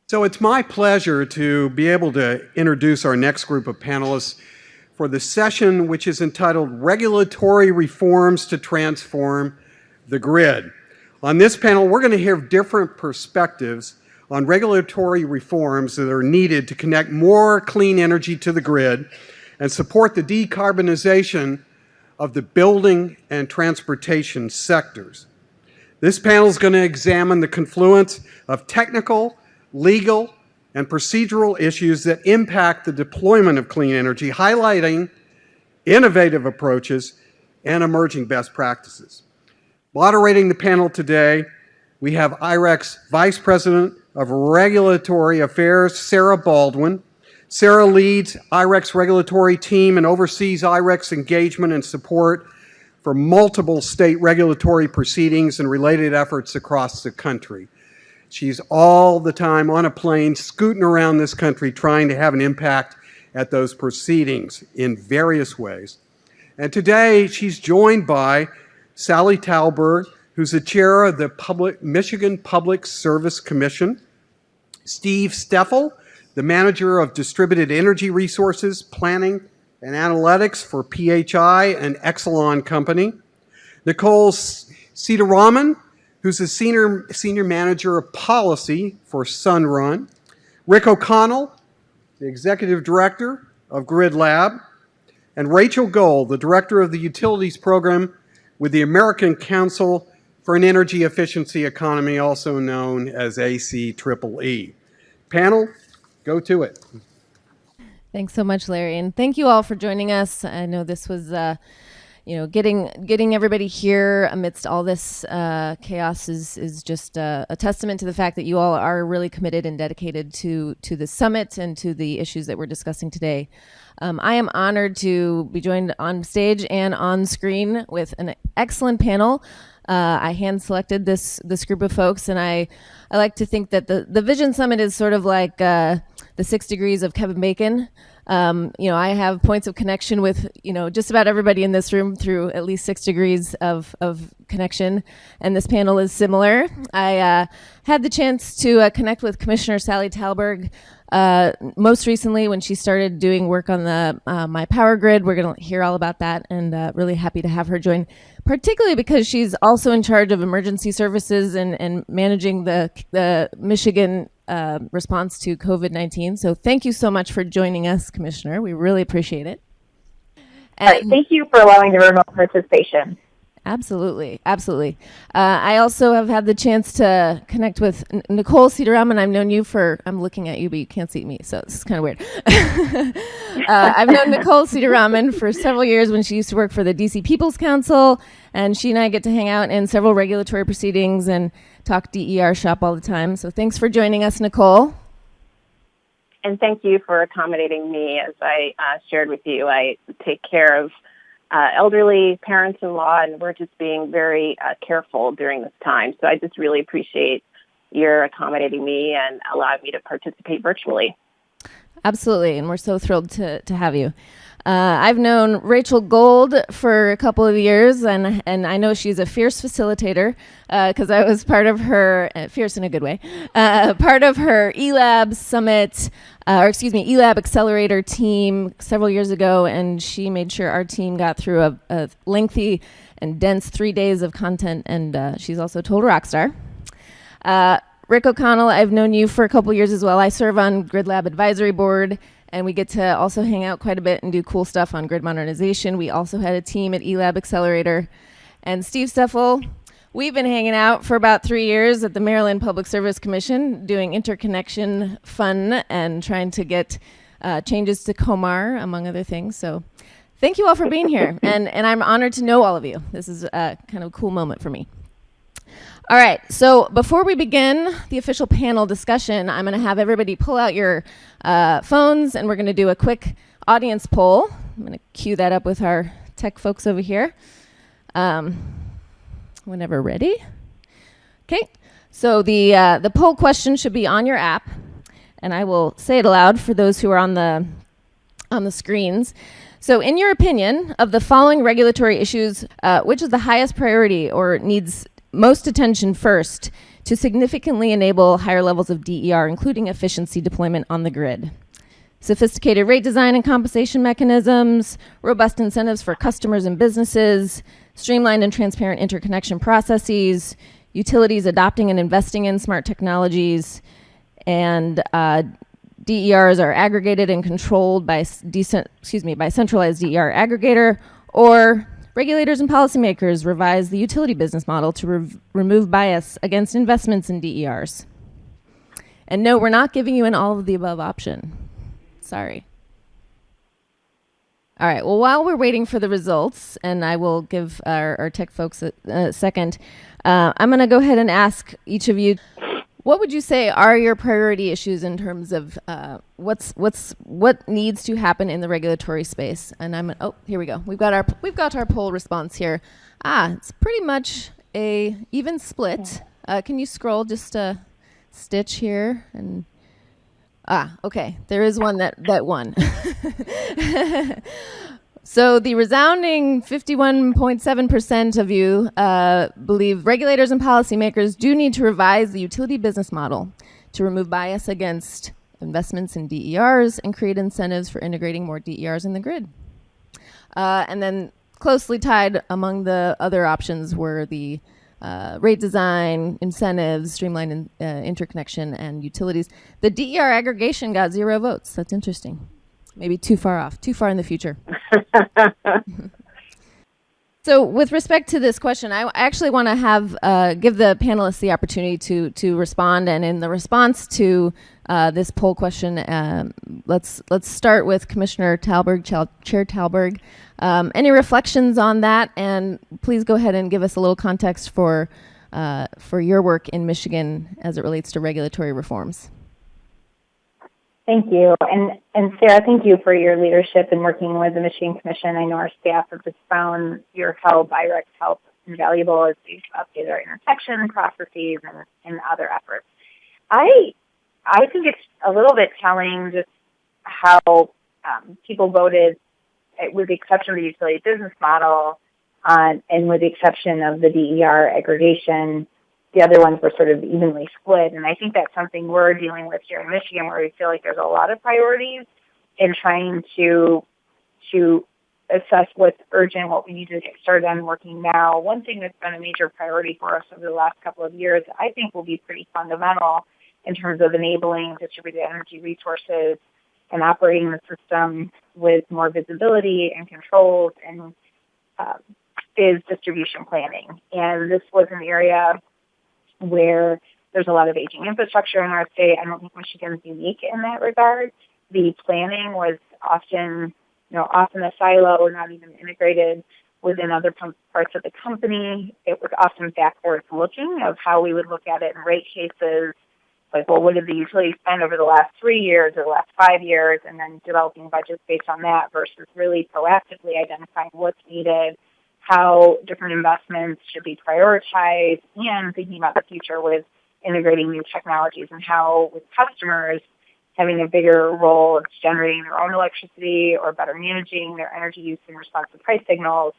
So it's my pleasure to be able to introduce our next group of panelists for the session, which is entitled Regulatory Reforms to Transform the Grid. On this panel, we're going to hear different perspectives on regulatory reforms that are needed to connect more clean energy to the grid and support the decarbonization of the building and transportation sectors. This panel is going to examine the confluence of technical, legal, and procedural issues that impact the deployment of clean energy, highlighting innovative approaches and emerging best practices. Moderating the panel today, we have IREC's Vice President of Regulatory Affairs, Sara Baldwin. Sara leads IREC's regulatory team and oversees IREC's engagement and support for multiple state regulatory proceedings and related efforts across the country. She's all the time on a plane, scooting around this country, trying to have an impact at those proceedings in various ways. And today, she's joined by Sally Talberg, who's the chair of the Michigan Public Service Commission, Steve Steffel, the manager of Distributed Energy Resources, Planning and Analytics for PHI and Exelon Company, Nicole Sitaraman, who's the senior manager of policy for Sunrun, Rick O'Connell, the executive director of GridLab, and Rachel Gold, the director of the utilities program with the American Council for an Energy Efficiency Economy, also known as ACEEE. Panel, go to it. Thanks so much, Larry, and thank you all for joining us. I know this was getting everybody here amidst all this chaos is just a testament to the fact that you all are really committed and dedicated to the summit and to the issues that we're discussing today. I am honored to be joined on stage and on screen with an excellent panel. I hand-selected this group of folks, and I like to think that the Vision Summit is sort of like the 6 degrees of Kevin Bacon. I have points of connection with, just about everybody in this room through at least 6 degrees of connection, and this panel is similar. I had the chance to connect with Commissioner Sally Talberg most recently when she started doing work on the My Power Grid. We're going to hear all about that, and really happy to have her join, particularly because she's also in charge of emergency services and managing the Michigan response to COVID-19. So thank you so much for joining us, Commissioner. We really appreciate it. And thank you for allowing the remote participation. Absolutely. I also have had the chance to connect with Nicole Sitaraman. I've known you I'm looking at you, but you can't see me, so this is kind of weird. I've known Nicole Sitaraman for several years when she used to work for the DC People's Council, and she and I get to hang out in several regulatory proceedings and talk DER shop all the time. So thanks for joining us, Nicole. And thank you for accommodating me. As I shared with you, I take care of elderly parents-in-law, and we're just being very careful during this time. So I just really appreciate your accommodating me and allowing me to participate virtually. Absolutely, and we're so thrilled to have you. I've known Rachel Gold for a couple of years, and I know she's a fierce facilitator because I was part of her, fierce in a good way, part of her ELAB Summit, ELAB Accelerator team several years ago, and she made sure our team got through a lengthy and dense 3 days of content, and she's also a total rock star. Rick O'Connell, I've known you for a couple years as well. I serve on GridLab Advisory Board, and we get to also hang out quite a bit and do cool stuff on grid modernization. We also had a team at ELAB Accelerator. And Steve Steffel, we've been hanging out for about 3 years at the Maryland Public Service Commission doing interconnection fun and trying to get changes to COMAR, among other things. So thank you all for being here. And I'm honored to know all of you. This is kind of a cool moment for me. All right, so before we begin the official panel discussion, I'm going to have everybody pull out your phones, and we're going to do a quick audience poll. I'm going to cue that up with our tech folks over here. Whenever ready. Okay, so the poll question should be on your app, and I will say it aloud for those who are on the screens. So in your opinion, of the following regulatory issues, which is the highest priority or needs most attention first to significantly enable higher levels of DER, including efficiency deployment on the grid. Sophisticated rate design and compensation mechanisms, robust incentives for customers and businesses, streamlined and transparent interconnection processes, utilities adopting and investing in smart technologies, and DERs are aggregated and controlled by centralized DER aggregator, or regulators and policymakers revise the utility business model to remove bias against investments in DERs. And no, we're not giving you an all of the above option. Sorry. All right, well, while we're waiting for the results, and I will give our tech folks a second, I'm going to go ahead and ask each of you, what would you say are your priority issues in terms of what needs to happen in the regulatory space? And here we go. We've got our poll response here. It's pretty much a even split. Can you scroll just a stitch here? And okay. There is one that won. So the resounding 51.7% of you believe regulators and policymakers do need to revise the utility business model to remove bias against investments in DERs and create incentives for integrating more DERs in the grid. And then closely tied among the other options were the rate design, incentives, streamlined interconnection, and utilities. The DER aggregation got 0 votes. That's interesting. Maybe too far in the future. So with respect to this question, I actually want to give the panelists the opportunity to respond. And in the response to this poll question, let's start with Commissioner Talberg, Chair Talberg. Any reflections on that? And please go ahead and give us a little context for your work in Michigan as it relates to regulatory reforms. Thank you. And Sarah, thank you for your leadership in working with the Michigan Commission. I know our staff have just found your help, IREC's help, invaluable as we've updated our intersection processes and other efforts. I think it's a little bit telling just how people voted, with the exception of the utility business model, and with the exception of the DER aggregation. The other ones were sort of evenly split, and I think that's something we're dealing with here in Michigan, where we feel like there's a lot of priorities in trying to assess what's urgent, what we need to get started on working now. One thing that's been a major priority for us over the last couple of years, I think will be pretty fundamental in terms of enabling distributed energy resources and operating the system with more visibility and controls, and is distribution planning. And this was an area where there's a lot of aging infrastructure in our state. I don't think Michigan is unique in that regard. The planning was often a silo, not even integrated within other parts of the company. It was often backwards looking of how we would look at it in rate cases, like, well, what did the utility spend over the last 3 years or the last 5 years, and then developing budgets based on that versus really proactively identifying what's needed, how different investments should be prioritized, and thinking about the future with integrating new technologies, and how with customers having a bigger role of generating their own electricity or better managing their energy use in response to price signals,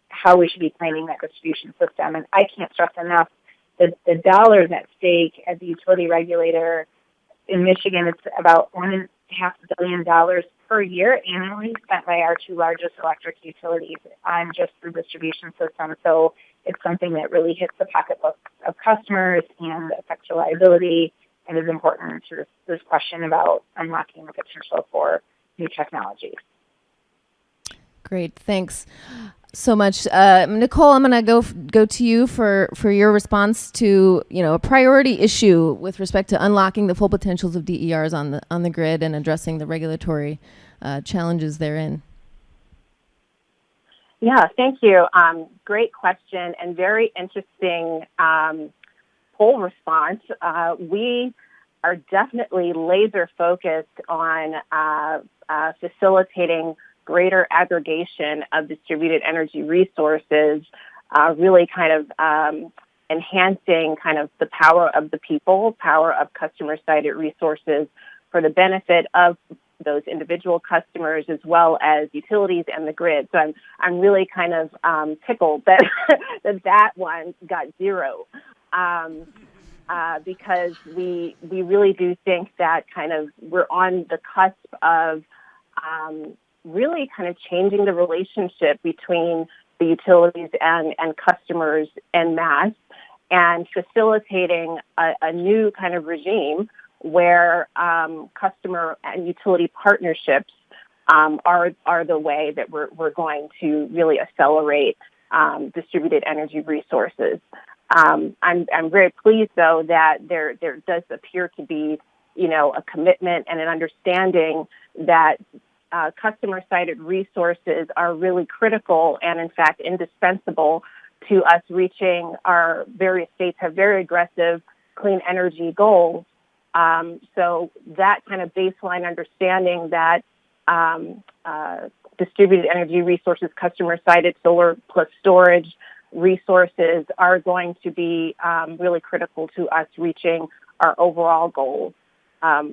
how we should be planning that distribution system. And I can't stress enough the dollars at stake as a utility regulator. In Michigan, it's about $1.5 billion per year annually spent by our 2 largest electric utilities on just the distribution system. So it's something that really hits the pocketbook of customers and affects reliability, and is important to this question about unlocking the potential for new technologies. Great, thanks so much, Nicole. I'm going to go to you for your response to a priority issue with respect to unlocking the full potentials of DERs on the grid and addressing the regulatory challenges therein. Yeah, thank you. Great question and very interesting poll response. We are definitely laser focused on facilitating greater aggregation of distributed energy resources, really kind of enhancing kind of the power of the people, power of customer-sited resources for the benefit of those individual customers as well as utilities and the grid. So I'm really kind of tickled that that one got zero. Because we really do think that kind of we're on the cusp of really kind of changing the relationship between the utilities and customers en masse, and facilitating a new kind of regime where customer and utility partnerships are the way that we're going to really accelerate distributed energy resources. I'm very pleased, though, that there does appear to be, a commitment and an understanding that customer-sited resources are really critical and, in fact, indispensable to us reaching our various states have very aggressive clean energy goals. So that kind of baseline understanding that distributed energy resources, customer-sited solar plus storage resources are going to be really critical to us reaching our overall goals.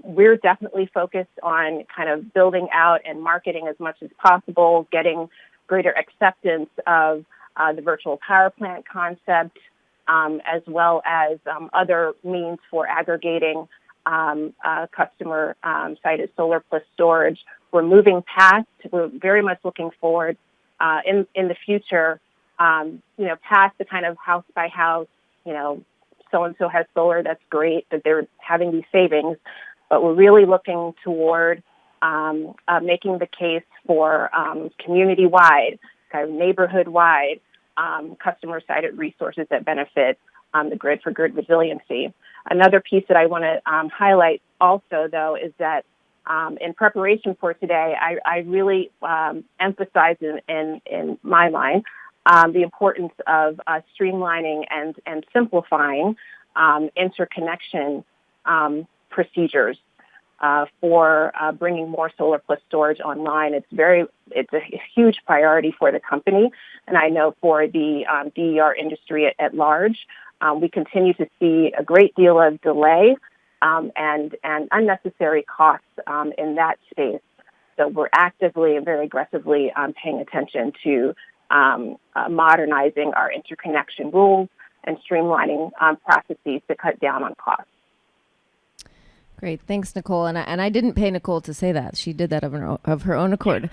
We're definitely focused on kind of building out and marketing as much as possible, getting greater acceptance of the virtual power plant concept, as well as other means for aggregating customer-sited solar plus storage. We're moving past, we're very much looking forward in the future, past the kind of house by house, so-and-so has solar, that's great that they're having these savings, but we're really looking toward making the case for community-wide, kind of neighborhood-wide customer-sided resources that benefit the grid for grid resiliency. Another piece that I want to highlight also, though, is that in preparation for today, I really emphasize in my mind the importance of streamlining and simplifying interconnection procedures for bringing more solar plus storage online. It's a huge priority for the company, and I know for the DER industry at large. We continue to see a great deal of delay and unnecessary costs in that space. So we're actively and very aggressively paying attention to modernizing our interconnection rules and streamlining processes to cut down on costs. Great, thanks, Nicole. And I didn't pay Nicole to say that; she did that of her own accord.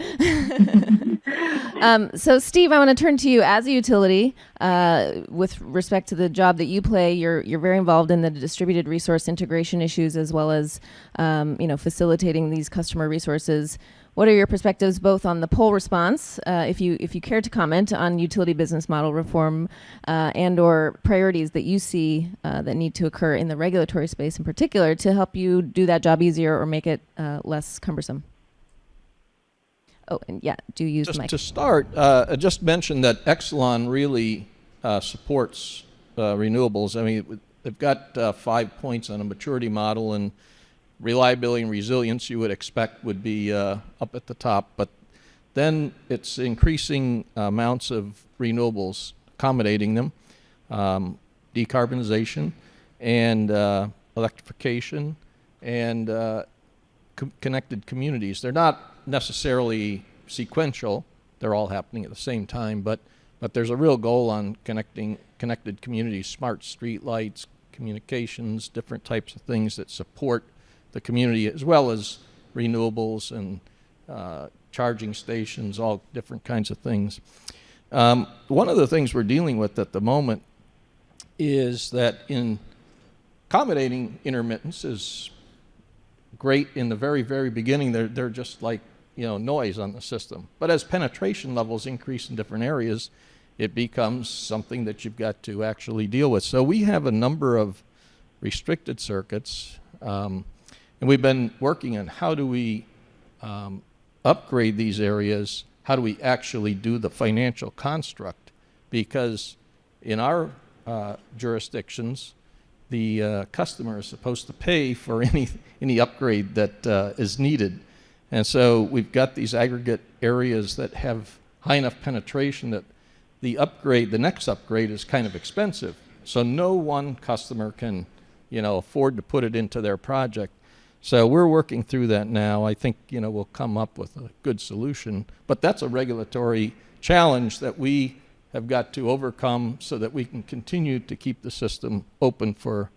So, Steve, I want to turn to you as a utility with respect to the job that you play. You're very involved in the distributed resource integration issues, as well as facilitating these customer resources. What are your perspectives both on the poll response, if you care to comment on utility business model reform, and/or priorities that you see that need to occur in the regulatory space in particular to help you do that job easier or make it less cumbersome? Oh, and yeah, do use the mic. To start, I just mentioned that Exelon really supports renewables. I mean, they've got 5 points on a maturity model, and reliability and resilience you would expect would be up at the top, but then it's increasing amounts of renewables, accommodating them, decarbonization, and electrification, and connected communities. They're not necessarily sequential, they're all happening at the same time, but there's a real goal on connected communities, smart street lights, communications, different types of things that support the community, as well as renewables and charging stations, all different kinds of things. One of the things we're dealing with at the moment is that in accommodating intermittence is great in the very, very beginning. They're just like noise on the system. But as penetration levels increase in different areas, it becomes something that you've got to actually deal with. So we have a number of restricted circuits. And we've been working on how do we upgrade these areas, how do we actually do the financial construct, because in our jurisdictions, the customer is supposed to pay for any upgrade that is needed. And so we've got these aggregate areas that have high enough penetration that the next upgrade is kind of expensive. So no one customer can afford to put it into their project. So we're working through that now. I think, we'll come up with a good solution. But that's a regulatory challenge that we have got to overcome so that we can continue to keep the system open for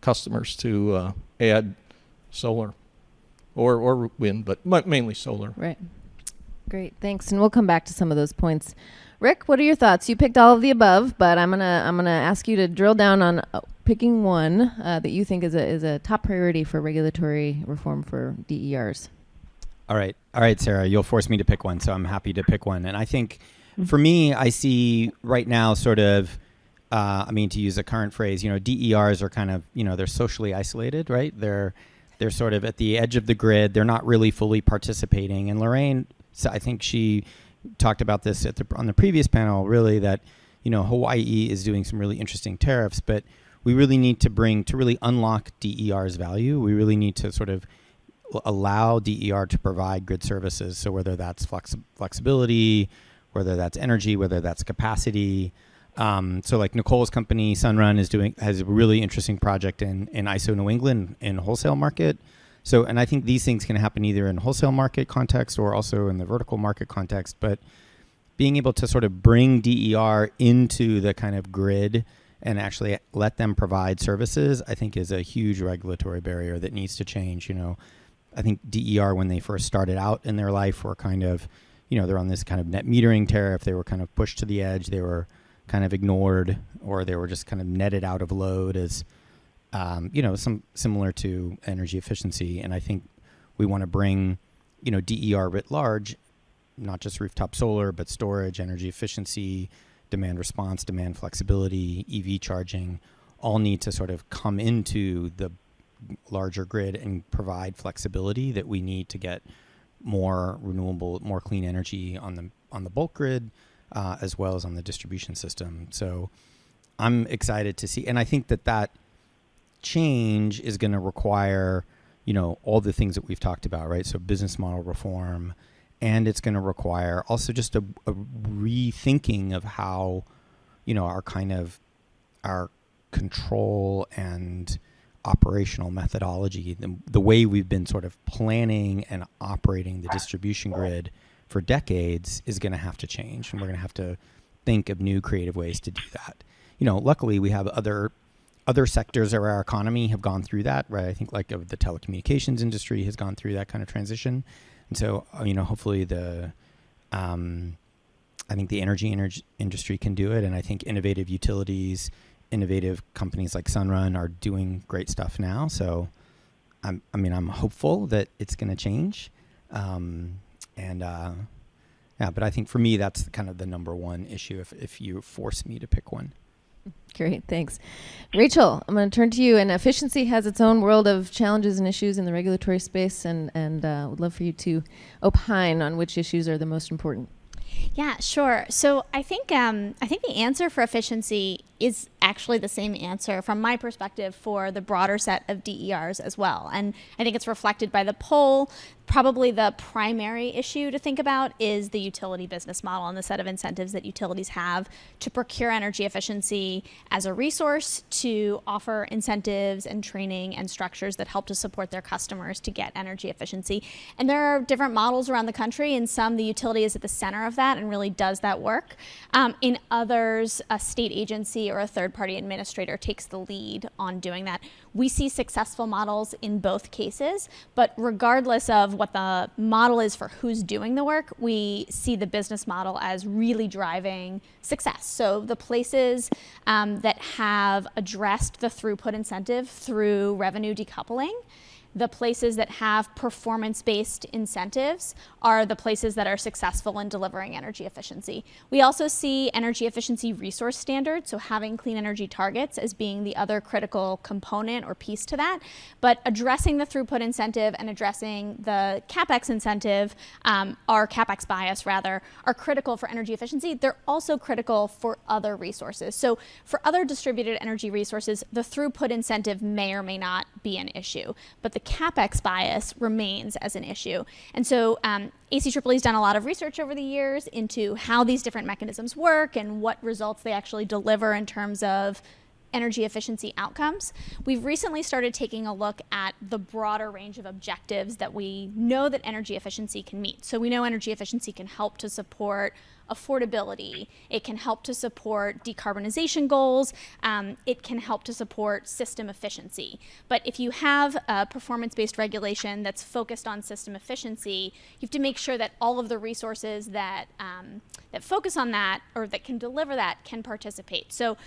customers to add solar or wind, but mainly solar. Right. Great, thanks. And we'll come back to some of those points. Rick, what are your thoughts? You picked all of the above, but I'm gonna ask you to drill down on picking one that you think is a top priority for regulatory reform for DERs. All right, Sarah, you'll force me to pick one, so I'm happy to pick one. And I think for me, I see right now sort of, to use a current phrase, DERs are kind of, they're socially isolated, right? They're sort of at the edge of the grid. They're not really fully participating. And Lorraine, I think she talked about this on the previous panel, really, that Hawaii is doing some really interesting tariffs, but we really need to really unlock DER's value. We really need to sort of allow DER to provide grid services. So whether that's flexibility, whether that's energy, whether that's capacity. So like Nicole's company, Sunrun, has a really interesting project in ISO New England in wholesale market. So, and I think these things can happen either in wholesale market context or also in the vertical market context, but being able to sort of bring DER into the kind of grid and actually let them provide services, I think is a huge regulatory barrier that needs to change. I think DER, when they first started out in their life, were kind of, they're on this kind of net metering tariff. They were kind of pushed to the edge. They were kind of ignored, or they were just kind of netted out of load as, some similar to energy efficiency. And I think we want to bring, DER writ large, not just rooftop solar, but storage, energy efficiency, demand response, demand flexibility, EV charging, all need to sort of come into the larger grid and provide flexibility that we need to get more renewable, more clean energy on the bulk grid, as well as on the distribution system. So I'm excited to see, and I think that change is going to require, all the things that we've talked about, right? So business model reform, and it's going to require also just a rethinking of how, our control and operational methodology, the way we've been sort of planning and operating the distribution grid for decades is going to have to change, and we're going to have to think of new creative ways to do that. Luckily we have other sectors of our economy have gone through that, right? I think like the telecommunications industry has gone through that kind of transition. And so, hopefully I think the energy industry can do it. And I think innovative utilities, innovative companies like Sunrun are doing great stuff now. So I'm hopeful that it's going to change. But I think for me, that's kind of the number one issue if you force me to pick one. Great, thanks. Rachel, I'm going to turn to you. And efficiency has its own world of challenges and issues in the regulatory space, and would love for you to opine on which issues are the most important. Yeah, sure. So I think the answer for efficiency is actually the same answer from my perspective for the broader set of DERs as well. And I think it's reflected by the poll. Probably the primary issue to think about is the utility business model and the set of incentives that utilities have to procure energy efficiency as a resource, to offer incentives and training and structures that help to support their customers to get energy efficiency. And there are different models around the country. In some, the utility is at the center of that and really does that work. In others, a state agency or a third-party administrator takes the lead on doing that. We see successful models in both cases, but regardless of what the model is for who's doing the work, we see the business model as really driving success. So the places that have addressed the throughput incentive through revenue decoupling, the places that have performance-based incentives are the places that are successful in delivering energy efficiency. We also see energy efficiency resource standards, so having clean energy targets as being the other critical component or piece to that. But addressing the throughput incentive and addressing the CapEx incentive, our CapEx bias rather, are critical for energy efficiency. They're also critical for other resources. So for other distributed energy resources, the throughput incentive may or may not be an issue, but the CapEx bias remains as an issue. And so ACEEE has done a lot of research over the years into how these different mechanisms work and what results they actually deliver in terms of energy efficiency outcomes, we've recently started taking a look at the broader range of objectives that we know that energy efficiency can meet. So we know energy efficiency can help to support affordability, it can help to support decarbonization goals, it can help to support system efficiency. But if you have a performance-based regulation that's focused on system efficiency, you have to make sure that all of the resources that that focus on that or that can deliver that can participate. So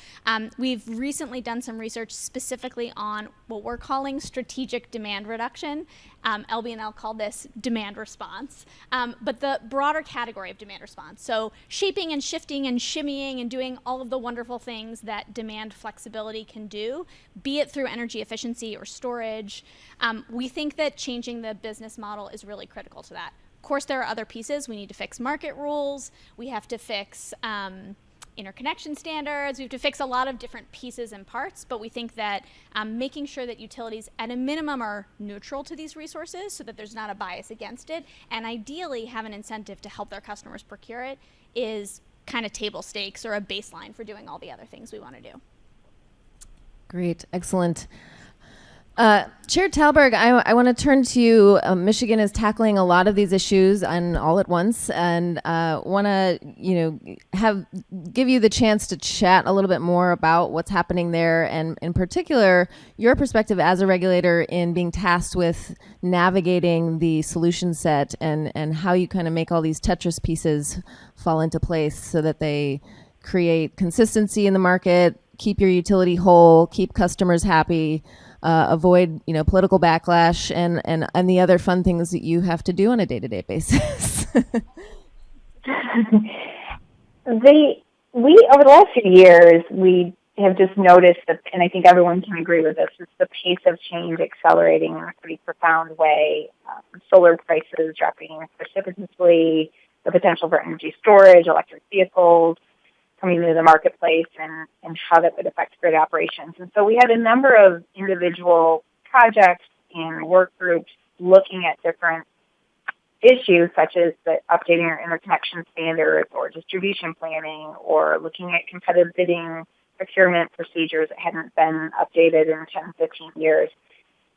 we've recently done some research specifically on what we're calling strategic demand reduction. LB&L called this demand response, but the broader category of demand response. So shaping and shifting and shimmying and doing all of the wonderful things that demand flexibility can do, be it through energy efficiency or storage. We think that changing the business model is really critical to that. Of course, there are other pieces. We need to fix market rules. We have to fix interconnection standards. We have to fix a lot of different pieces and parts, but we think that making sure that utilities at a minimum are neutral to these resources so that there's not a bias against it, and ideally have an incentive to help their customers procure it, is kind of table stakes or a baseline for doing all the other things we want to do. Great, excellent. Chair Talberg, I want to turn to you. Michigan is tackling a lot of these issues and all at once, and want to, give you the chance to chat a little bit more about what's happening there, and in particular, your perspective as a regulator in being tasked with navigating the solution set and how you kind of make all these Tetris pieces fall into place so that they create consistency in the market, keep your utility whole, keep customers happy. Avoid, political backlash and the other fun things that you have to do on a day-to-day basis. We over the last few years, we have just noticed that, and I think everyone can agree with this, is the pace of change accelerating in a pretty profound way. Solar prices dropping precipitously, the potential for energy storage, electric vehicles coming into the marketplace, and how that would affect grid operations. And so we had a number of individual projects and work groups looking at different issues, such as updating our interconnection standards or distribution planning, or looking at competitive bidding procurement procedures that hadn't been updated in 10, 15 years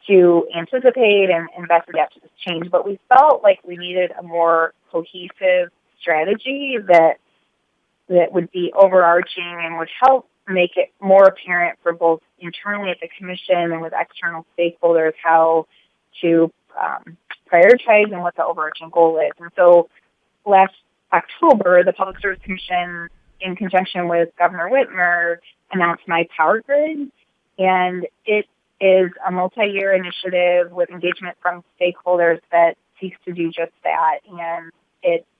to anticipate and best adapt to this change. But we felt like we needed a more cohesive strategy that would be overarching and would help make it more apparent for both internally at the Commission and with external stakeholders how to prioritize and what the overarching goal is. And so last October, the Public Service Commission, in conjunction with Governor Whitmer, announced My Power Grid, and it is a multi-year initiative with engagement from stakeholders that seeks to do just that. And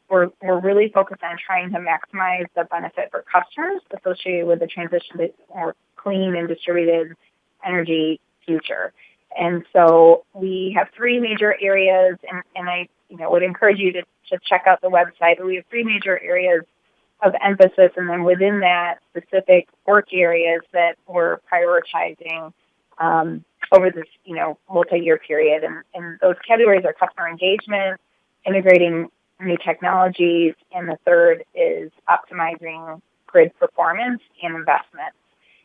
we're really focused on trying to maximize the benefit for customers associated with the transition to a more clean and distributed energy future. And so we have three major areas, and I would encourage you to check out the website, but we have three major areas of emphasis, and then within that, specific work areas that we're prioritizing over this multi-year period. And those categories are customer engagement, integrating new technologies, and the third is optimizing grid performance and investment.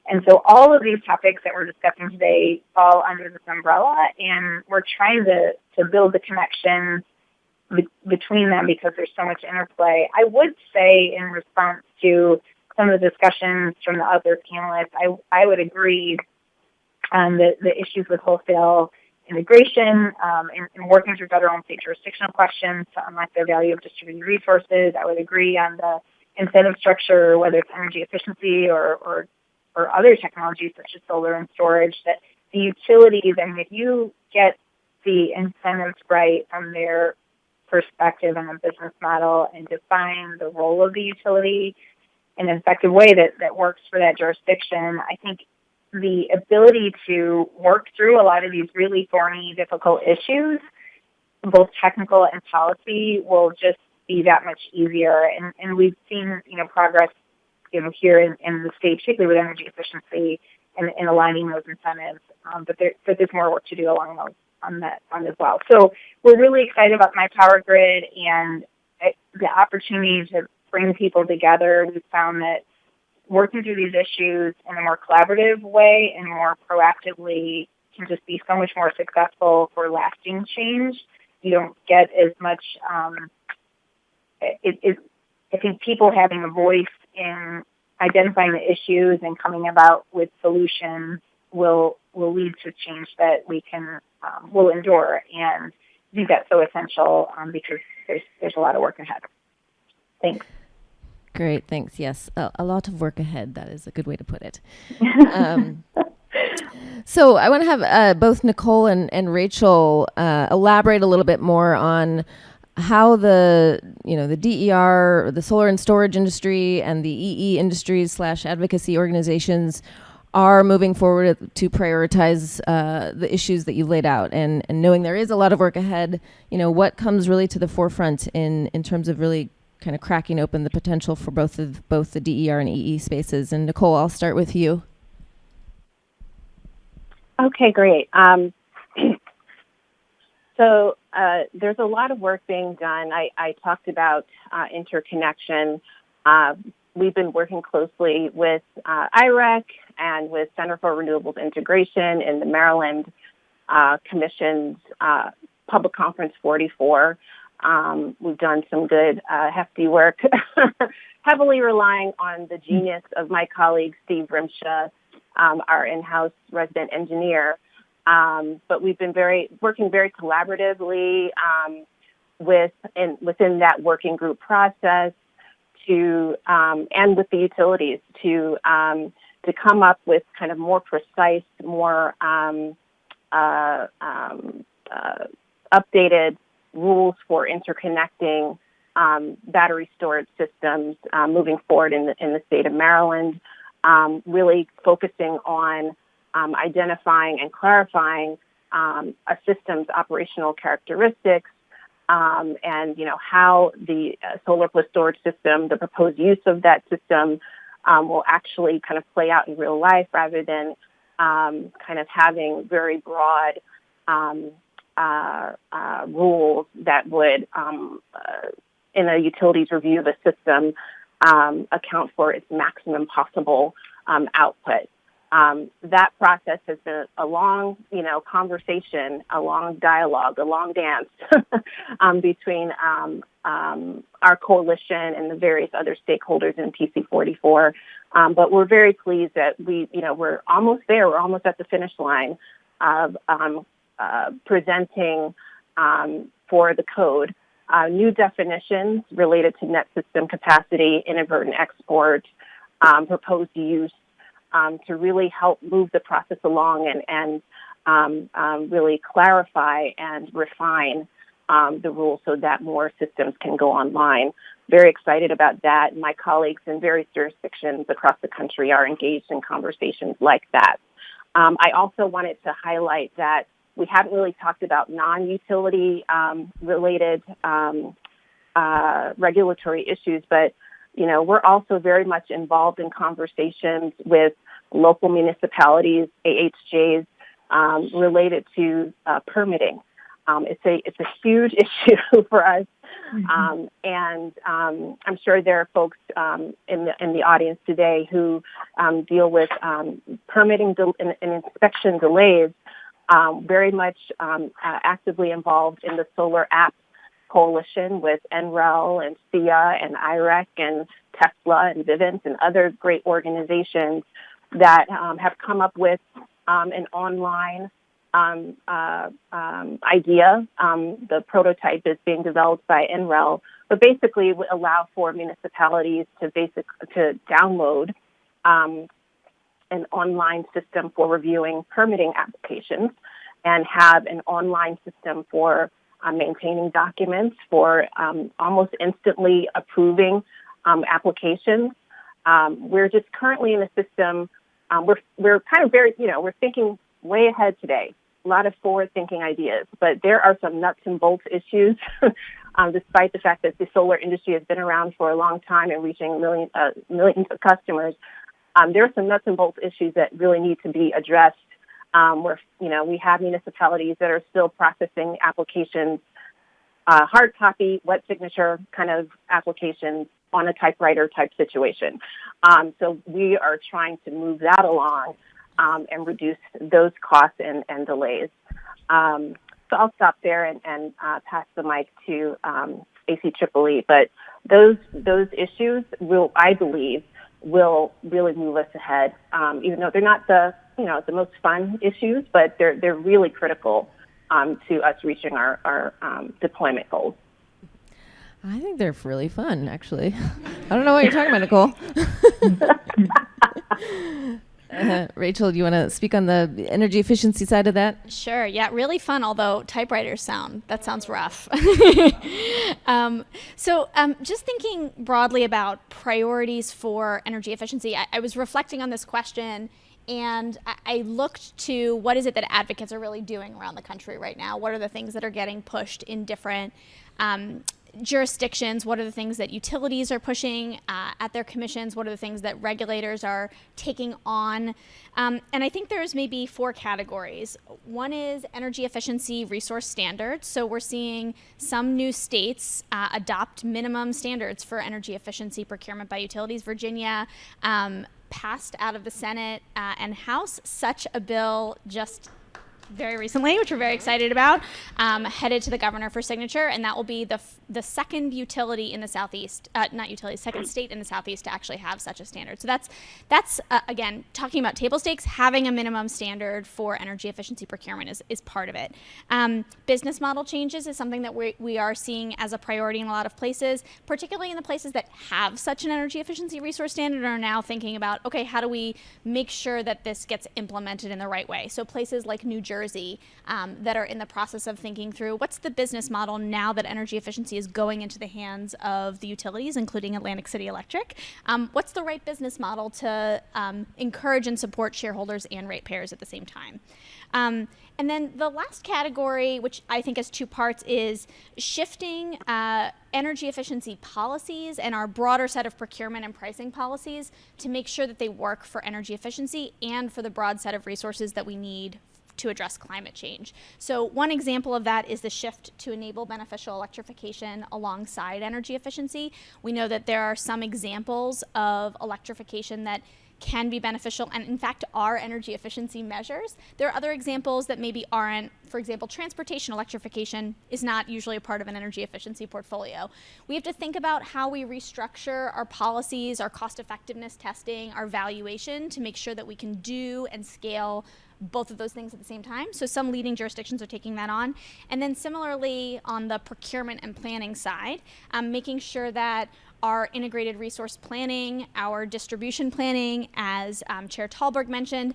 And so all of these topics that we're discussing today fall under this umbrella, and we're trying to build the connection between them because there's so much interplay. I would say, in response to some of the discussions from the other panelists, I would agree on the issues with wholesale integration and working through federal and state jurisdictional questions to unlock the value of distributed resources. I would agree on the incentive structure, whether it's energy efficiency or other technologies such as solar and storage, that the utilities, and if you get the incentives right from their perspective and the business model and define the role of the utility in an effective way that works for that jurisdiction, I think the ability to work through a lot of these really thorny, difficult issues, both technical and policy, will just be that much easier. And we've seen, progress, here in the state, particularly with energy efficiency and aligning those incentives. But there's more work to do on that as well. So we're really excited about My Power Grid and the opportunity to bring people together. We've found that working through these issues in a more collaborative way and more proactively can just be so much more successful for lasting change. You don't get as much, I think people having a voice in identifying the issues and coming about with solutions will lead to change that we can, will endure. And I think that's so essential because there's a lot of work ahead. Thanks. Great, thanks. Yes, a lot of work ahead. That is a good way to put it. So I want to have both Nicole and Rachel elaborate a little bit more on how the DER, the solar and storage industry, and the EE industries / advocacy organizations are moving forward to prioritize the issues that you laid out, and knowing there is a lot of work ahead. What comes really to the forefront in terms of really kind of cracking open the potential for both the DER and EE spaces. And Nicole, I'll start with you. Okay, great. So there's a lot of work being done. I talked about interconnection. We've been working closely with IREC and with Center for Renewables Integration in the Maryland Commission's Public Conference 44. We've done some good, hefty work, heavily relying on the genius of my colleague, Steve Rimsha, our in-house resident engineer. But we've been working very collaboratively within that working group process and with the utilities to come up with kind of more precise, more updated rules for interconnecting battery storage systems moving forward in the state of Maryland, really focusing on identifying and clarifying a system's operational characteristics and how the solar plus storage system, the proposed use of that system will actually kind of play out in real life rather than kind of having very broad rules that would, in a utilities review of a system, account for its maximum possible output. That process has been a long, conversation, a long dialogue, a long dance between our coalition and the various other stakeholders in PC44. But we're very pleased that we're almost there. We're almost at the finish line of presenting for the code new definitions related to net system capacity, inadvertent export, proposed use, to really help move the process along and really clarify and refine the rules so that more systems can go online. Very excited about that. My colleagues in various jurisdictions across the country are engaged in conversations like that. I also wanted to highlight that we haven't really talked about non-utility related regulatory issues, but we're also very much involved in conversations with local municipalities, AHJs, related to permitting. It's a huge issue for us, and I'm sure there are folks in the audience today who deal with permitting and inspection delays. Very much actively involved in the Solar App Coalition with NREL and SIA and IREC and Tesla and Vivint and other great organizations that have come up with an online idea. The prototype is being developed by NREL, but basically would allow for municipalities to download an online system for reviewing permitting applications and have an online system for maintaining documents, for almost instantly approving applications. We're just currently in a system. We're kind of we're thinking way ahead today. A lot of forward-thinking ideas, but there are some nuts and bolts issues. Despite the fact that the solar industry has been around for a long time and reaching millions of customers, there are some nuts and bolts issues that really need to be addressed. Where we have municipalities that are still processing applications, hard copy, wet signature kind of applications, on a typewriter type situation. So we are trying to move that along and reduce those costs and delays. So I'll stop there and pass the mic to ACEEE. But those issues I believe, will really move us ahead. Even though they're not the most fun issues, but they're really critical to us reaching our deployment goals. I think they're really fun, actually. I don't know what you're talking about, Nicole. Rachel, do you want to speak on the energy efficiency side of that? Sure. Yeah, really fun, although typewriters sounds rough. Just thinking broadly about priorities for energy efficiency, I was reflecting on this question, and I looked to what is it that advocates are really doing around the country right now? What are the things that are getting pushed in different jurisdictions? What are the things that utilities are pushing at their commissions? What are the things that regulators are taking on? And I think there's maybe 4 categories. One is energy efficiency resource standards. So we're seeing some new states adopt minimum standards for energy efficiency procurement by utilities. Virginia passed out of the Senate and House such a bill just very recently, which we're very excited about, headed to the governor for signature, and that will be the second utility in the Southeast, second state in the Southeast to actually have such a standard. So that's again, talking about table stakes, having a minimum standard for energy efficiency procurement is part of it. Business model changes is something that we are seeing as a priority in a lot of places, particularly in the places that have such an energy efficiency resource standard and are now thinking about, okay, how do we make sure that this gets implemented in the right way? So places like New Jersey that are in the process of thinking through what's the business model now that energy efficiency is going into the hands of the utilities, including Atlantic City Electric. What's the right business model to encourage and support shareholders and ratepayers at the same time? And then the last category, which I think has 2 parts, is shifting energy efficiency policies and our broader set of procurement and pricing policies to make sure that they work for energy efficiency and for the broad set of resources that we need to address climate change. So one example of that is the shift to enable beneficial electrification alongside energy efficiency. We know that there are some examples of electrification that can be beneficial and in fact are energy efficiency measures. There are other examples that maybe aren't. For example, transportation electrification is not usually a part of an energy efficiency portfolio. We have to think about how we restructure our policies, our cost effectiveness testing, our valuation to make sure that we can do and scale both of those things at the same time. So some leading jurisdictions are taking that on. And then similarly on the procurement and planning side, making sure that our integrated resource planning, our distribution planning, as Chair Talberg mentioned,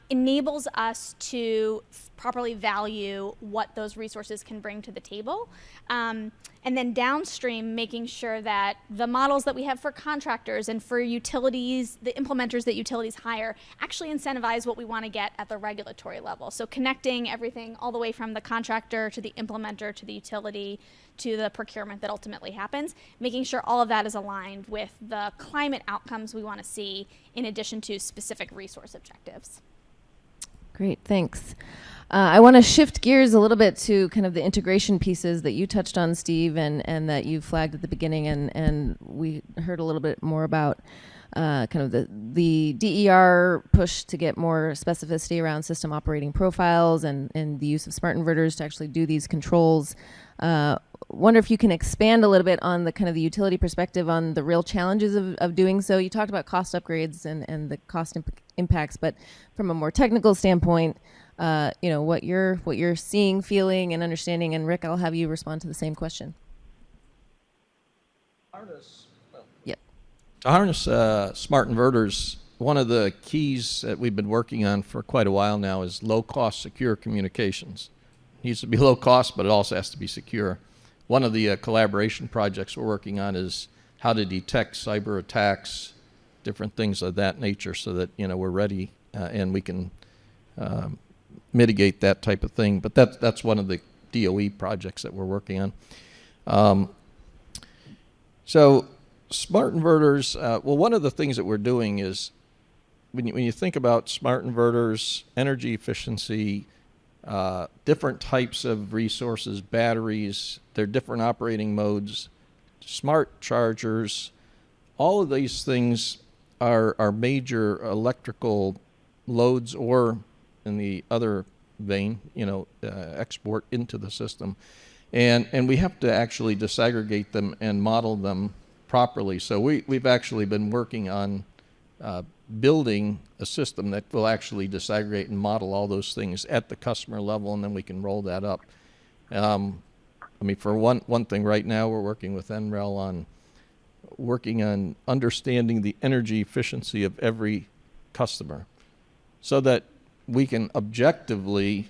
enables us to properly value what those resources can bring to the table. And then downstream, making sure that the models that we have for contractors and for utilities, the implementers that utilities hire, actually incentivize what we want to get at the regulatory level. So connecting everything all the way from the contractor to the implementer to the utility to the procurement that ultimately happens, making sure all of that is aligned with the climate outcomes we want to see in addition to specific resource objectives. Great, thanks. I want to shift gears a little bit to kind of the integration pieces that you touched on, Steve, and that you flagged at the beginning, and we heard a little bit more about kind of the DER push to get more specificity around system operating profiles and the use of smart inverters to actually do these controls. Wonder if you can expand a little bit on the kind of the utility perspective on the real challenges of doing so. You talked about cost upgrades and the cost impacts, but from a more technical standpoint, what you're seeing, feeling, and understanding. And Rick, I'll have you respond to the same question. To harness smart inverters, one of the keys that we've been working on for quite a while now is low-cost, secure communications. It needs to be low cost, but it also has to be secure. One of the collaboration projects we're working on is how to detect cyber attacks, different things of that nature, so that we're ready and we can mitigate that type of thing. But that's one of the DOE projects that we're working on. So smart inverters, one of the things that we're doing is when you think about smart inverters, energy efficiency, different types of resources, batteries, their different operating modes, smart chargers, all of these things are major electrical loads, or in the other vein, export into the system. And we have to actually disaggregate them and model them properly. So we've actually been working on building a system that will actually disaggregate and model all those things at the customer level, and then we can roll that up. For one thing, right now we're working with NREL on understanding the energy efficiency of every customer, so that we can objectively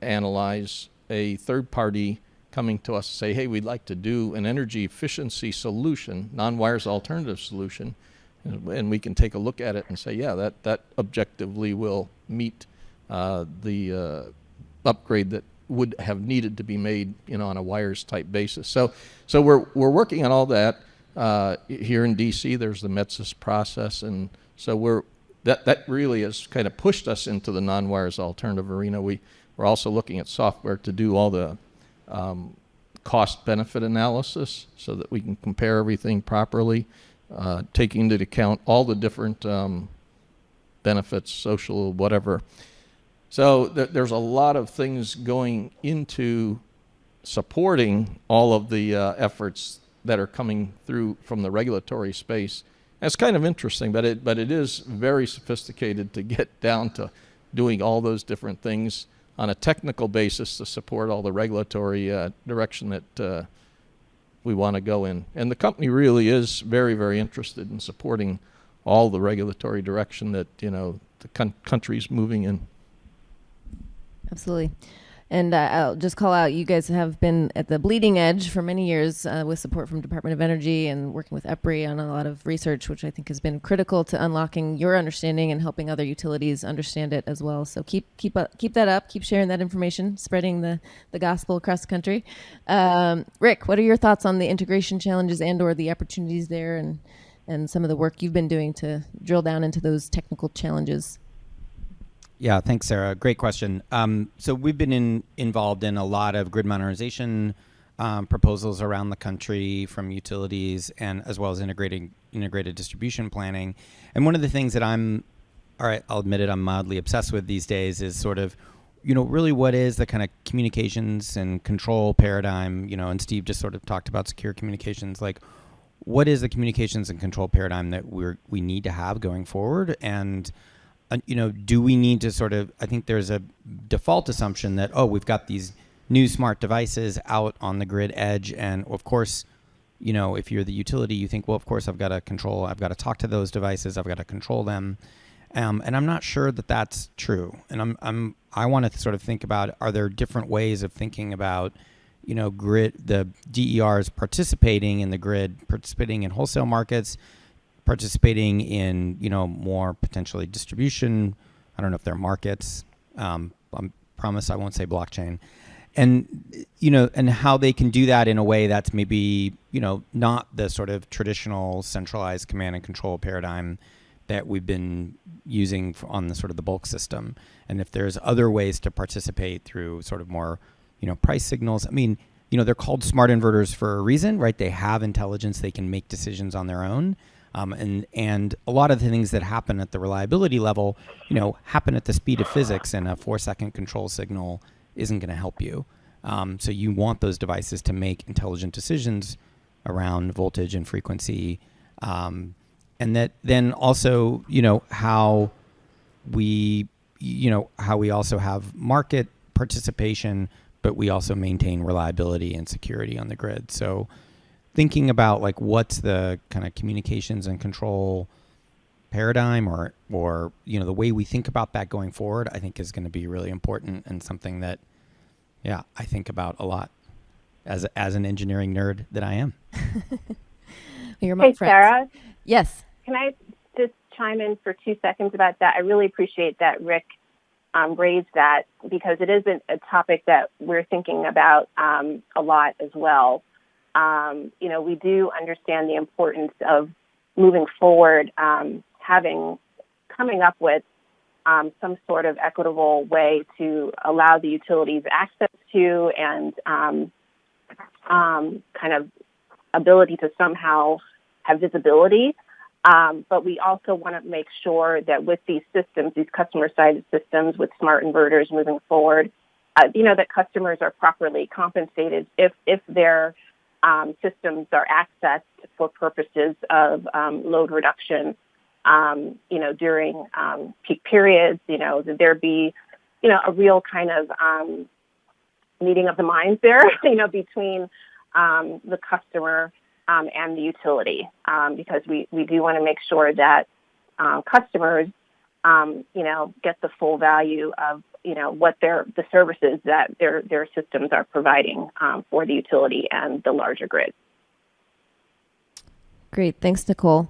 analyze a third party coming to us and say, hey, we'd like to do an energy efficiency solution, non-wires alternative solution, and we can take a look at it and say, yeah, that objectively will meet the upgrade that would have needed to be made, on a wires type basis. So we're working on all that. Here in DC, there's the METSIS process, and so that really has kind of pushed us into the non-wires alternative arena. We're also looking at software to do all the cost-benefit analysis, so that we can compare everything properly, taking into account all the different benefits, social, whatever. So there's a lot of things going into supporting all of the efforts that are coming through from the regulatory space. And it's kind of interesting, but it is very sophisticated to get down to doing all those different things on a technical basis to support all the regulatory direction that we want to go in. And the company really is very, very interested in supporting all the regulatory direction that the country's moving in. Absolutely. And I'll just call out, you guys have been at the bleeding edge for many years with support from Department of Energy and working with EPRI on a lot of research, which I think has been critical to unlocking your understanding and helping other utilities understand it as well. So keep that up, keep sharing that information, spreading the gospel across the country. Rick, what are your thoughts on the integration challenges and or the opportunities there, and some of the work you've been doing to drill down into those technical challenges? Yeah, thanks, Sarah. Great question. So we've been involved in a lot of grid modernization proposals around the country from utilities, and as well as integrated distribution planning. And one of the things that I'll admit it, I'm mildly obsessed with these days is sort of, really what is the kind of communications and control paradigm, and Steve just sort of talked about secure communications, like what is the communications and control paradigm that we need to have going forward? And do we need to sort of, I think there's a default assumption that, we've got these new smart devices out on the grid edge. And of course, if you're the utility, you think, well, of course I've got to talk to those devices. I've got to control them. And I'm not sure that that's true. And I want to sort of think about, are there different ways of thinking about, grid, the DERs participating in the grid, participating in wholesale markets, participating in, more potentially distribution. I don't know if they're markets. I promise I won't say blockchain. And, and how they can do that in a way that's maybe, not the sort of traditional centralized command and control paradigm that we've been using on the sort of the bulk system. And if there's other ways to participate through sort of more, price signals. I mean, they're called smart inverters for a reason, right? They have intelligence. They can make decisions on their own. And a lot of the things that happen at the reliability level, happen at the speed of physics, and a 4-second control signal isn't going to help you. So you want those devices to make intelligent decisions around voltage and frequency. And that then also, how we also have market participation, but we also maintain reliability and security on the grid. So thinking about like what's the kind of communications and control paradigm or the way we think about that going forward, I think is going to be really important, and something that I think about a lot as an engineering nerd that I am. Hey, Sara. Yes. Can I just chime in for 2 seconds about that? I really appreciate that Rick raised that, because it is a topic that we're thinking about a lot as well. We do understand the importance of moving forward, coming up with some sort of equitable way to allow the utilities access to and kind of ability to somehow have visibility. But we also want to make sure that with these systems, these customer-sided systems with smart inverters moving forward, that customers are properly compensated if their systems are accessed for purposes of load reduction, during peak periods, that there be, a real kind of meeting of the minds there, between the customer and the utility, because we do want to make sure that customers, get the full value of, what the services that their systems are providing for the utility and the larger grid. Great. Thanks, Nicole.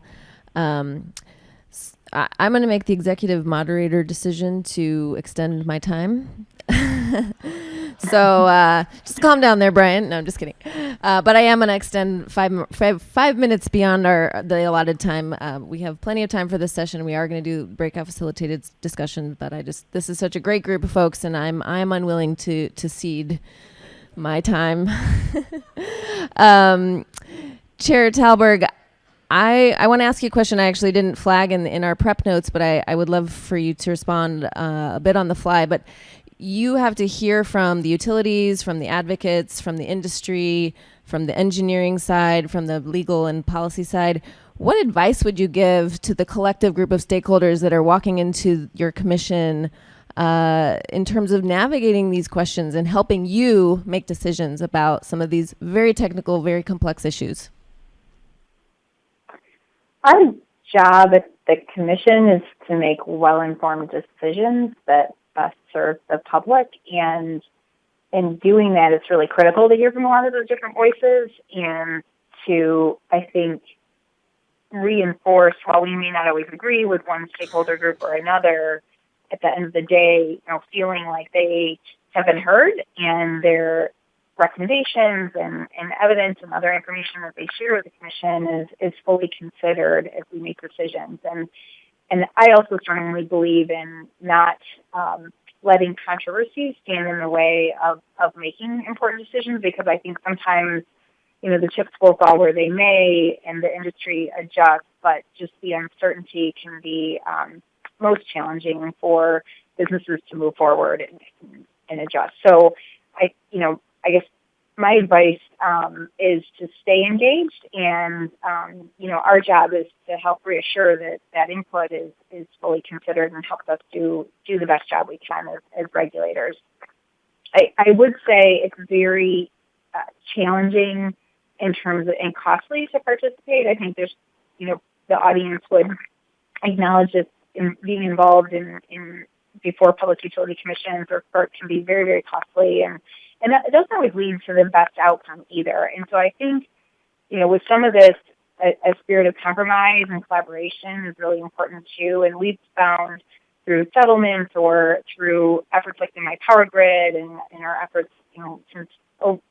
I'm going to make the executive moderator decision to extend my time. So just calm down there, Brian. No, I'm just kidding. But I am going to extend five minutes beyond the allotted time. We have plenty of time for this session. We are going to do breakout facilitated discussion, but this is such a great group of folks, and I'm unwilling to cede my time. Chair Talberg, I want to ask you a question I actually didn't flag in our prep notes, but I would love for you to respond a bit on the fly. But you have to hear from the utilities, from the advocates, from the industry, from the engineering side, from the legal and policy side. What advice would you give to the collective group of stakeholders that are walking into your commission in terms of navigating these questions and helping you make decisions about some of these very technical, very complex issues? Our job at the commission is to make well-informed decisions that best serve the public, and in doing that, it's really critical to hear from a lot of those different voices and to, I think, reinforce, while we may not always agree with one stakeholder group or another, at the end of the day, feeling like they have been heard and their recommendations and evidence and other information that they share with the commission is fully considered as we make decisions. And I also strongly believe in not letting controversy stand in the way of making important decisions, because I think sometimes, the chips will fall where they may and the industry adjusts, but just the uncertainty can be most challenging for businesses to move forward and adjust. So I guess my advice is to stay engaged, and our job is to help reassure that input is fully considered and helps us do the best job we can as regulators. I would say it's very challenging in terms of and costly to participate. I think there's the audience would acknowledge that being involved in before public utility commissions or FERC can be very, very costly, and it doesn't always lead to the best outcome either. And so I think, with some of this, a spirit of compromise and collaboration is really important too. And we've found through settlements or through efforts like the My Power Grid and our efforts, since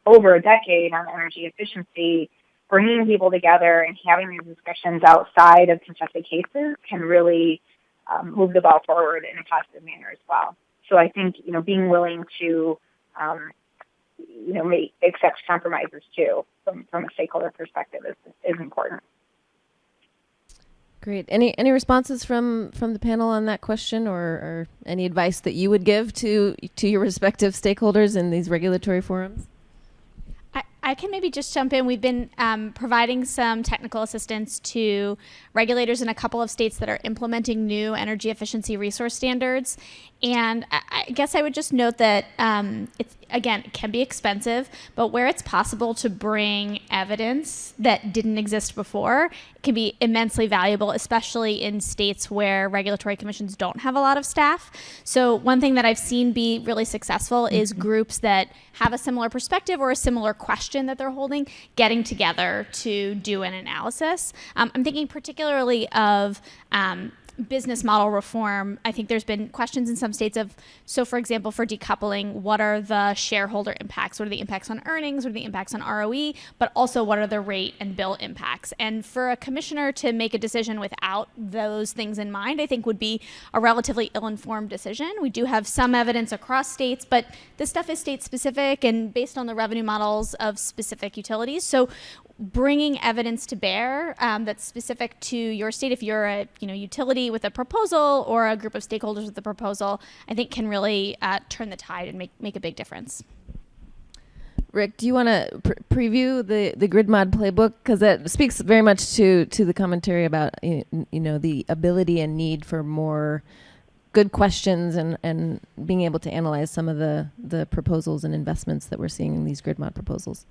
over a decade on energy efficiency, bringing people together and having these discussions outside of contested cases can really move the ball forward in a positive manner as well. So I think, being willing to accept compromises too from a stakeholder perspective is important. Great. Any responses from the panel on that question, or any advice that you would give to your respective stakeholders in these regulatory forums? I can maybe just jump in. We've been providing some technical assistance to regulators in a couple of states that are implementing new energy efficiency resource standards. And I guess I would just note that it can be expensive, but where it's possible to bring evidence that didn't exist before, it can be immensely valuable, especially in states where regulatory commissions don't have a lot of staff. So one thing that I've seen be really successful is groups that have a similar perspective or a similar question that they're holding, getting together to do an analysis. I'm thinking particularly of business model reform. I think there's been questions in some states of, so for example, for decoupling, what are the shareholder impacts? What are the impacts on earnings? What are the impacts on ROE? But also, what are the rate and bill impacts? And for a commissioner to make a decision without those things in mind, I think would be a relatively ill-informed decision. We do have some evidence across states, but this stuff is state-specific and based on the revenue models of specific utilities. So bringing evidence to bear that's specific to your state. If you're a utility with a proposal or a group of stakeholders with a proposal, I think can really turn the tide and make a big difference. Rick, do you want to preview the grid mod playbook? Because that speaks very much to the commentary about the ability and need for more good questions and being able to analyze some of the proposals and investments that we're seeing in these grid mod proposals.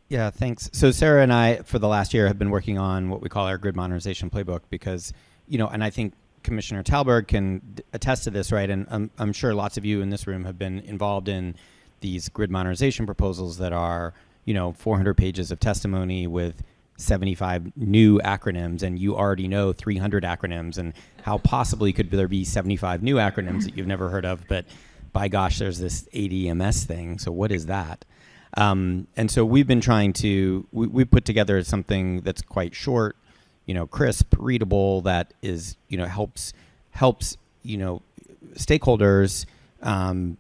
Yeah, thanks. So Sara and I, for the last year, have been working on what we call our grid modernization playbook because, and I think Commissioner Talberg can attest to this, right? And I'm sure lots of you in this room have been involved in these grid modernization proposals that are, 400 pages of testimony with 75 new acronyms, and you already know 300 acronyms, and how possibly could there be 75 new acronyms that you've never heard of, but by gosh, there's this ADMS thing, so what is that? And so we've been trying to, we put together something that's quite short, crisp, readable, that is, helps stakeholders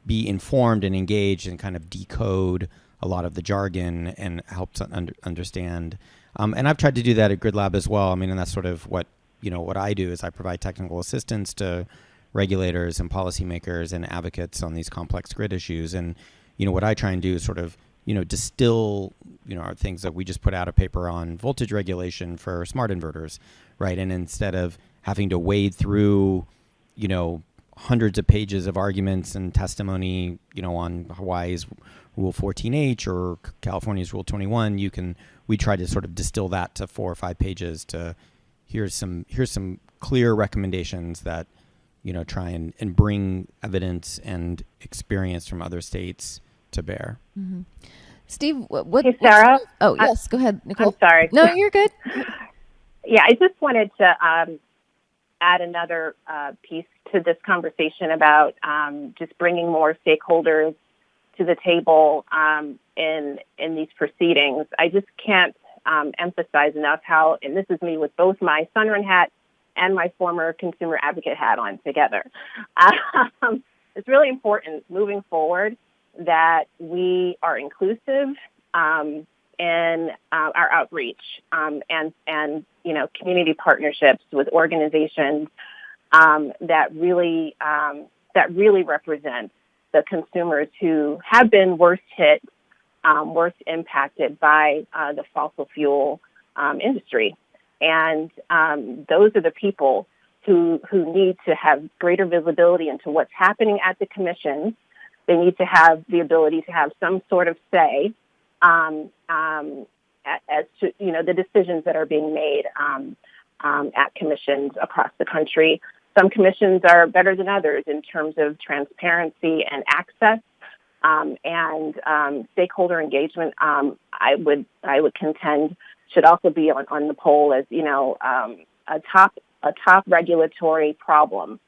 be informed and engaged and kind of decode a lot of the jargon and helps understand. And I've tried to do that at GridLab as well. I mean, and that's sort of what I do is I provide technical assistance to regulators and policymakers and advocates on these complex grid issues. And, what I try and do is sort of, distill, our things that we just put out a paper on voltage regulation for smart inverters, right? And instead of having to wade through, hundreds of pages of arguments and testimony, on Hawaii's Rule 14H or California's Rule 21, we try to sort of distill that to 4 or 5 pages to here's some clear recommendations that, try and bring evidence and experience from other states to bear. Mm-hmm. Steve, what? Hey, Sara. Oh, yes, go ahead, Nicole. I'm sorry. No, you're good. Yeah, I just wanted to add another piece to this conversation about just bringing more stakeholders to the table in these proceedings. I just can't emphasize enough how, and this is me with both my Sunrun hat and my former consumer advocate hat on together. It's really important moving forward that we are inclusive in our outreach and community partnerships with organizations that really represent the consumers who have been worst hit, worst impacted by the fossil fuel industry. And those are the people who need to have greater visibility into what's happening at the commission. They need to have the ability to have some sort of say as to the decisions that are being made at commissions across the country. Some commissions are better than others in terms of transparency and access and stakeholder engagement. I would contend should also be on the poll as a top regulatory problem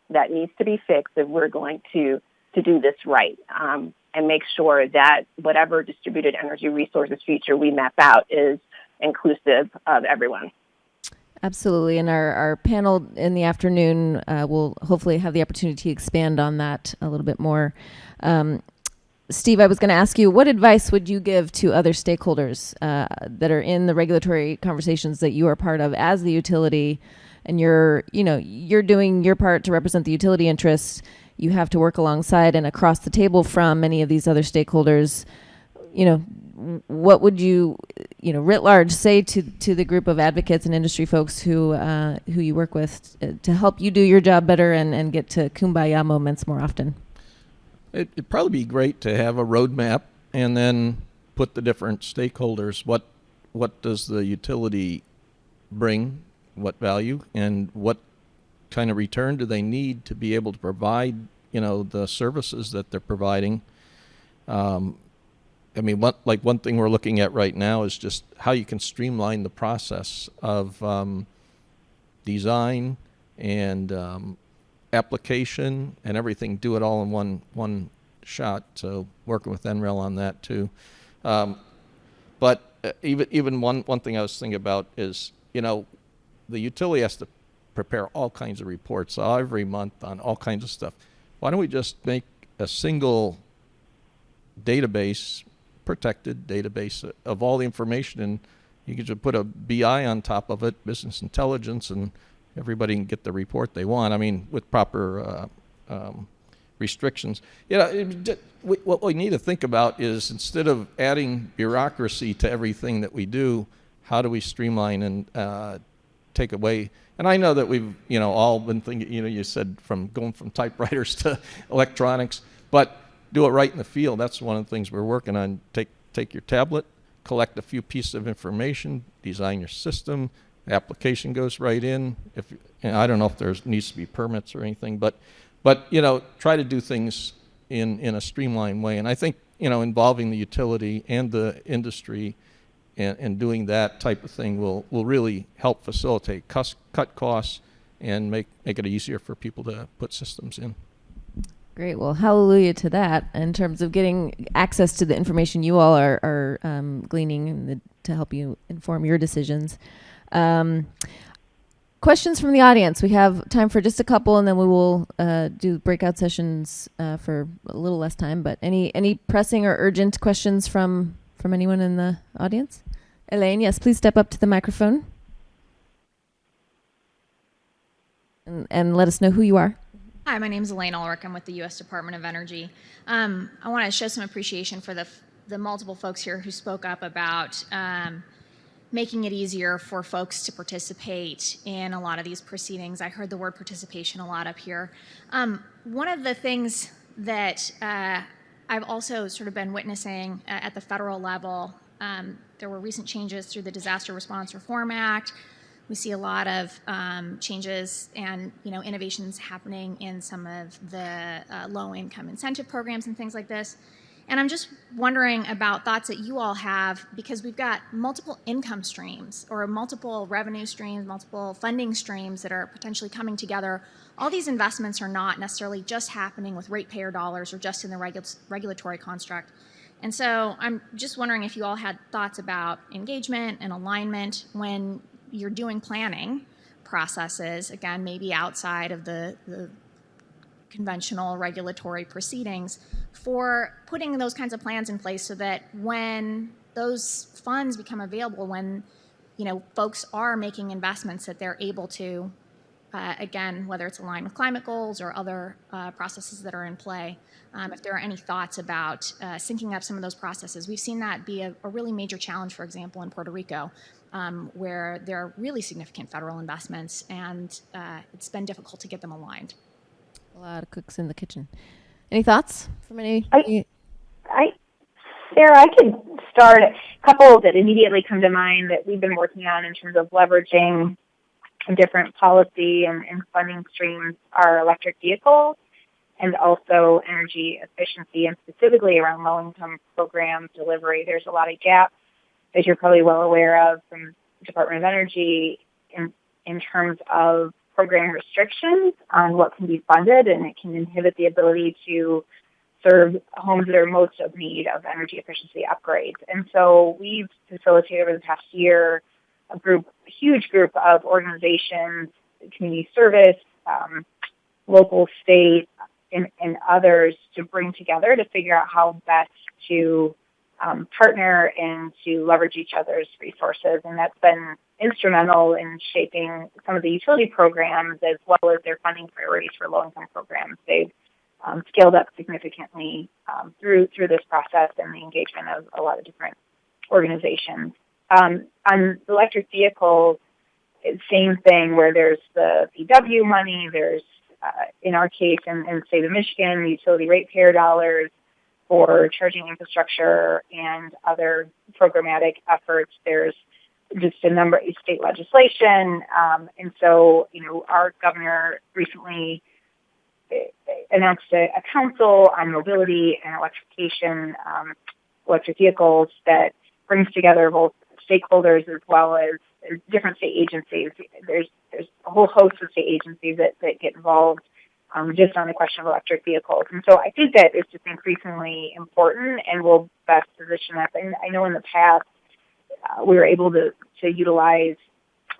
that needs to be fixed if we're going to do this right and make sure that whatever distributed energy resources future we map out is inclusive of everyone. Absolutely. And our panel in the afternoon will hopefully have the opportunity to expand on that a little bit more. Steve, I was going to ask you, what advice would you give to other stakeholders that are in the regulatory conversations that you are part of as the utility, and you're doing your part to represent the utility interests? You have to work alongside and across the table from many of these other stakeholders. What would you, writ large, say to the group of advocates and industry folks who you work with to help you do your job better and get to kumbaya moments more often? It'd probably be great to have a roadmap and then put the different stakeholders, what does the utility bring, what value, and what kind of return do they need to be able to provide, the services that they're providing. One thing we're looking at right now is just how you can streamline the process of design and application and everything, do it all in one shot. So working with NREL on that too. But even one thing I was thinking about is, the utility has to prepare all kinds of reports every month on all kinds of stuff. Why don't we just make a single database protected database of all the information, and you can just put a BI on top of it, business intelligence, and everybody can get the report they want. I mean, with proper restrictions. What we need to think about is, instead of adding bureaucracy to everything that we do, how do we streamline and take away? And I know that we've all been thinking, you said going from typewriters to electronics, but do it right in the field. That's one of the things we're working on. Take your tablet, collect a few pieces of information, design your system, the application goes right in. I don't know if there needs to be permits or anything, but try to do things in a streamlined way. And I think involving the utility and the industry and doing that type of thing will really help facilitate cut costs and make it easier for people to put systems in. Great. Well, hallelujah to that in terms of getting access to the information you all are gleaning to help you inform your decisions. Questions from the audience. We have time for just a couple, and then we will do breakout sessions for a little less time. But any pressing or urgent questions from anyone in the audience? Elaine, yes, please step up to the microphone and let us know who you are. Hi, my name is Elaine Ulrich. I'm with the U.S. Department of Energy. I want to show some appreciation for the multiple folks here who spoke up about making it easier for folks to participate in a lot of these proceedings. I heard the word participation a lot up here. One of the things that I've also sort of been witnessing at the federal level, there were recent changes through the Disaster Response Reform Act. We see a lot of changes and innovations happening in some of the low-income incentive programs and things like this. And I'm just wondering about thoughts that you all have, because we've got multiple income streams or multiple revenue streams, multiple funding streams that are potentially coming together. All these investments are not necessarily just happening with ratepayer dollars or just in the regulatory construct. And so I'm just wondering if you all had thoughts about engagement and alignment when you're doing planning processes, again, maybe outside of the conventional regulatory proceedings, for putting those kinds of plans in place so that when those funds become available, when folks are making investments, that they're able to, again, whether it's aligned with climate goals or other processes that are in play, if there are any thoughts about syncing up some of those processes. We've seen that be a really major challenge, for example, in Puerto Rico, where there are really significant federal investments, and it's been difficult to get them aligned. A lot of cooks in the kitchen. Any thoughts from any? Sarah, I could start a couple that immediately come to mind that we've been working on in terms of leveraging different policy and funding streams are electric vehicles and also energy efficiency, and specifically around low-income program delivery. There's a lot of gaps, as you're probably well aware of, from the Department of Energy in terms of program restrictions on what can be funded, and it can inhibit the ability to serve homes that are most of need of energy efficiency upgrades. And so we've facilitated over the past year a huge group of organizations, community service, local, state, and others to bring together to figure out how best to partner and to leverage each other's resources. And that's been instrumental in shaping some of the utility programs as well as their funding priorities for low-income programs. They've scaled up significantly through this process and the engagement of a lot of different organizations. On electric vehicles, same thing, where there's the VW money, there's, in our case, in the state of Michigan, utility ratepayer dollars for charging infrastructure and other programmatic efforts. There's just a number of state legislation. And so, our governor recently announced a council on mobility and electrification, electric vehicles, that brings together both stakeholders as well as different state agencies. There's a whole host of state agencies that get involved just on the question of electric vehicles. And so I think that it's just increasingly important and will best position us. And I know in the past we were able to utilize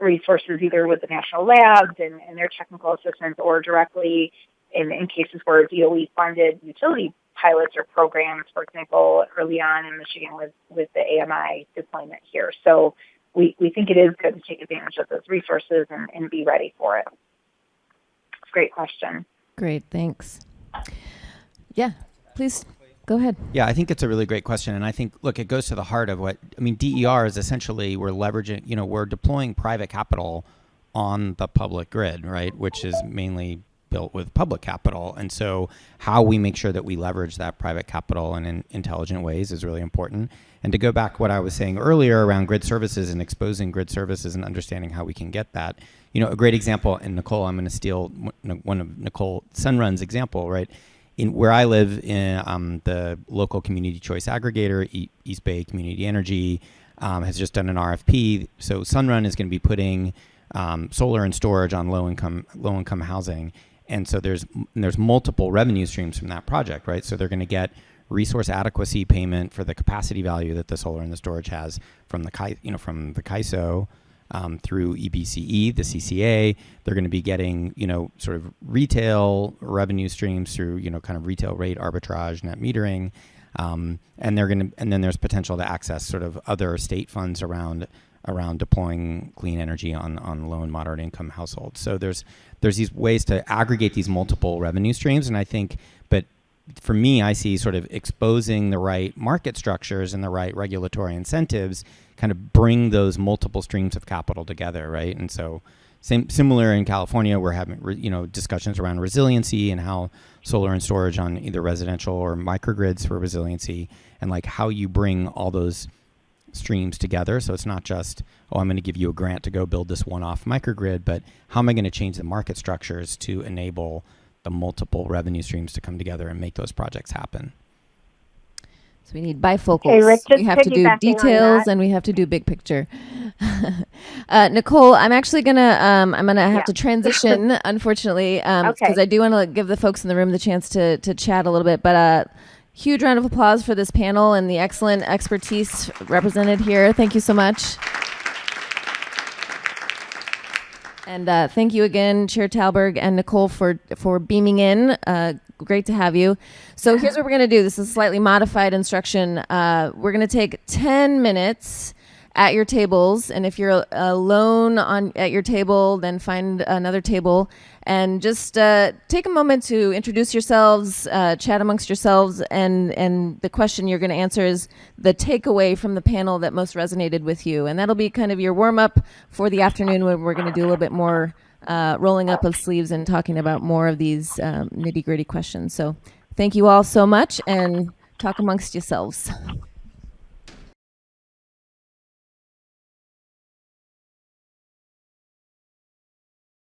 resources either with the national labs and their technical assistance, or directly in cases where DOE funded utility pilots or programs, for example, early on in Michigan with the AMI deployment here. So we think it is good to take advantage of those resources and be ready for it. It's a great question. Great, thanks. Yeah, please go ahead. Yeah, I think it's a really great question. And I think, look, it goes to the heart of DER is essentially we're leveraging, we're deploying private capital on the public grid, right, which is mainly built with public capital. And so how we make sure that we leverage that private capital in intelligent ways is really important. And to go back what I was saying earlier around grid services and exposing grid services and understanding how we can get that, a great example, and Nicole, I'm going to steal one of Nicole Sunrun's example, right? In where I live, in the local community choice aggregator, East Bay Community Energy, has just done an RFP. So Sunrun is going to be putting solar and storage on low income housing, and so there's multiple revenue streams from that project, right? So they're going to get resource adequacy payment for the capacity value that the solar and the storage has from the CAISO. Through EBCE, the CCA, they're going to be getting, sort of retail revenue streams through, kind of retail rate arbitrage, net metering, and then there's potential to access sort of other state funds around deploying clean energy on low and moderate income households. So there's these ways to aggregate these multiple revenue streams, and I think, but for me, I see sort of exposing the right market structures and the right regulatory incentives kind of bring those multiple streams of capital together, right? And so similar in California, we're having, discussions around resiliency and how solar and storage on either residential or microgrids for resiliency, and like how you bring all those streams together. So it's not just, I'm going to give you a grant to go build this one-off microgrid, but how am I going to change the market structures to enable the multiple revenue streams to come together and make those projects happen? So we need bifocals. Hey, Rick, just we have to do piggybacking on details that. and we have to do big picture. Nicole, I'm actually gonna have to transition, unfortunately, because I do want to give the folks in the room the chance to chat a little bit. But huge round of applause for this panel and the excellent expertise represented here. Thank you so much. And thank you again, Chair Talberg and Nicole, for beaming in. Great to have you. So here's what we're going to do. This is a slightly modified instruction. We're going to take 10 minutes at your tables. And if you're alone at your table, then find another table. And just take a moment to introduce yourselves, chat amongst yourselves. And the question you're going to answer is the takeaway from the panel that most resonated with you. And that'll be kind of your warm-up for the afternoon, when we're going to do a little bit more rolling up of sleeves and talking about more of these nitty-gritty questions. So thank you all so much, and talk amongst yourselves.